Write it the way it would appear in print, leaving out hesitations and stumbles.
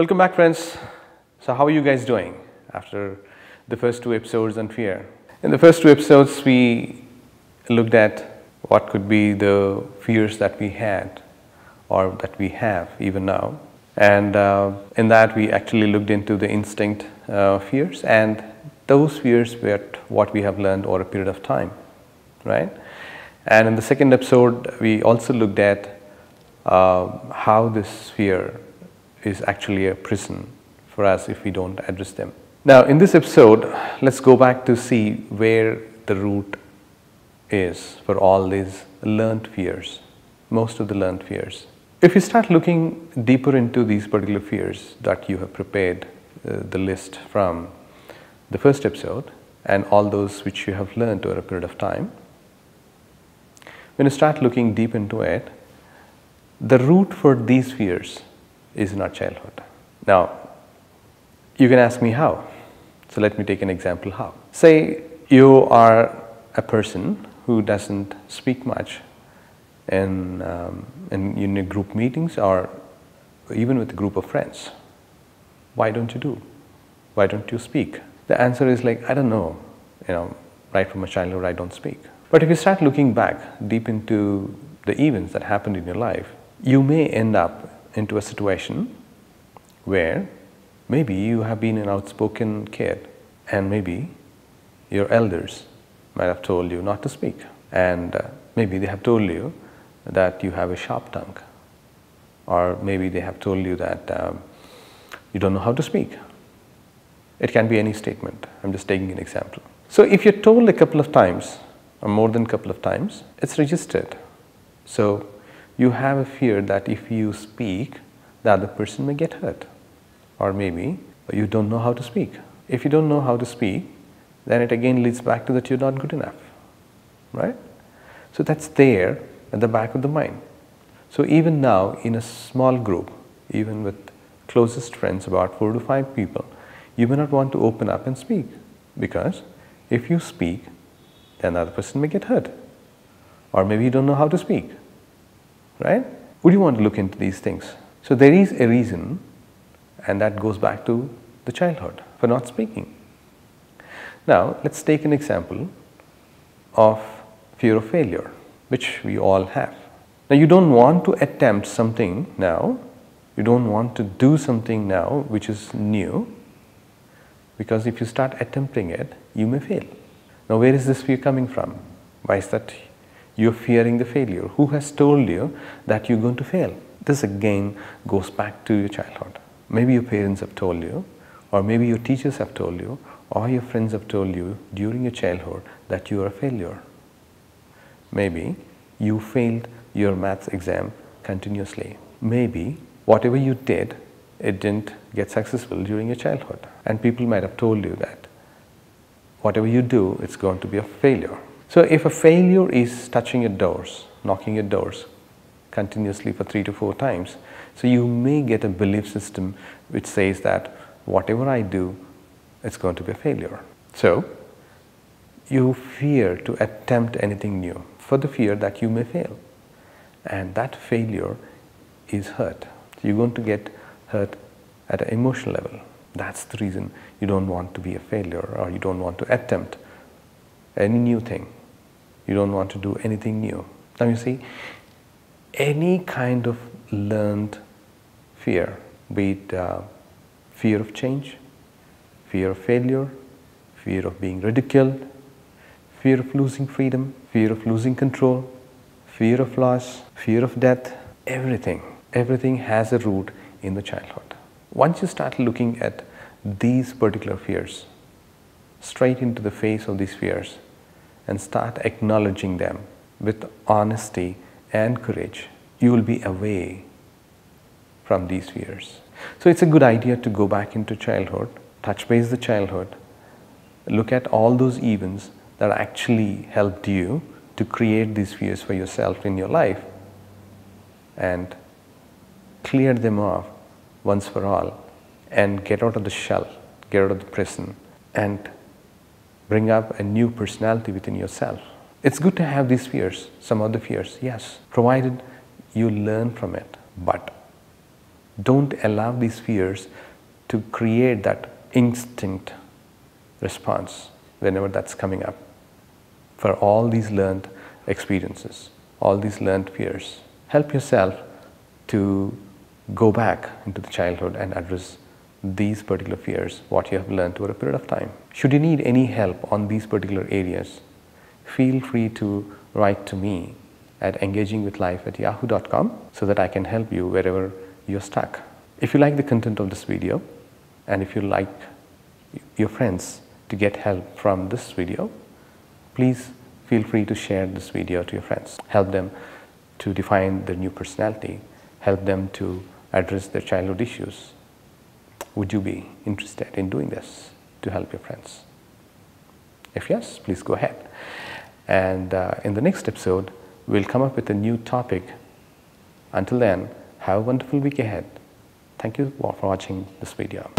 Welcome back, friends. So how are you guys doing after the first two episodes on fear? In the first two episodes, we looked at what could be the fears that we had or that we have even now. And in that, we actually looked into the instinct fears, and those fears were what we have learned over a period of time, right? And in the second episode, we also looked at how this fear is actually a prison for us if we don't address them. Now, in this episode, let's go back to see where the root is for all these learned fears, most of the learned fears. If you start looking deeper into these particular fears that you have prepared the list from the first episode and all those which you have learned over a period of time, when you start looking deep into it, the root for these fears is in our childhood. Now, you can ask me how. So let me take an example how. Say you are a person who doesn't speak much in group meetings or even with a group of friends. Why don't you do? Why don't you speak? The answer is like, I don't know. Right from my childhood, I don't speak. But if you start looking back deep into the events that happened in your life, you may end up into a situation where maybe you have been an outspoken kid and maybe your elders might have told you not to speak, and maybe they have told you that you have a sharp tongue, or maybe they have told you that you don't know how to speak. It can be any statement. I'm just taking an example. So if you're told a couple of times or more than a couple of times, it's registered. So you have a fear that if you speak, the other person may get hurt, or maybe you don't know how to speak. If you don't know how to speak, then it again leads back to that you're not good enough, right? So that's there at the back of the mind. So even now in a small group, even with closest friends, about 4 to 5 people, you may not want to open up and speak, because if you speak, then the other person may get hurt, or maybe you don't know how to speak. Right? Would you want to look into these things? So there is a reason, and that goes back to the childhood for not speaking. Now, let's take an example of fear of failure, which we all have. Now, you don't want to attempt something now, you don't want to do something now which is new, because if you start attempting it, you may fail. Now, where is this fear coming from? Why is that? You're fearing the failure. Who has told you that you're going to fail? This again goes back to your childhood. Maybe your parents have told you, or maybe your teachers have told you, or your friends have told you during your childhood that you are a failure. Maybe you failed your maths exam continuously. Maybe whatever you did, it didn't get successful during your childhood. And people might have told you that whatever you do, it's going to be a failure. So if a failure is touching your doors, knocking your doors continuously for 3 to 4 times, so you may get a belief system which says that whatever I do, it's going to be a failure. So you fear to attempt anything new for the fear that you may fail. And that failure is hurt. So you're going to get hurt at an emotional level. That's the reason you don't want to be a failure, or you don't want to attempt any new thing. You don't want to do anything new. Now you see, any kind of learned fear, be it fear of change, fear of failure, fear of being ridiculed, fear of losing freedom, fear of losing control, fear of loss, fear of death, everything has a root in the childhood. Once you start looking at these particular fears, straight into the face of these fears, and start acknowledging them with honesty and courage, you will be away from these fears. So it's a good idea to go back into childhood, touch base the childhood, look at all those events that actually helped you to create these fears for yourself in your life, and clear them off once for all, and get out of the shell, get out of the prison, and bring up a new personality within yourself. It's good to have these fears, some of the fears, yes, provided you learn from it. But Don't allow these fears to create that instinct response whenever that's coming up. For all these learned experiences, all these learned fears, help yourself to go back into the childhood and address these particular fears, what you have learned over a period of time. Should you need any help on these particular areas, feel free to write to me at engagingwithlife@yahoo.com so that I can help you wherever you're stuck. If you like the content of this video, and if you like your friends to get help from this video, please feel free to share this video to your friends. Help them to define their new personality, help them to address their childhood issues. Would you be interested in doing this to help your friends? If yes, please go ahead. And in the next episode, we'll come up with a new topic. Until then, have a wonderful week ahead. Thank you for watching this video.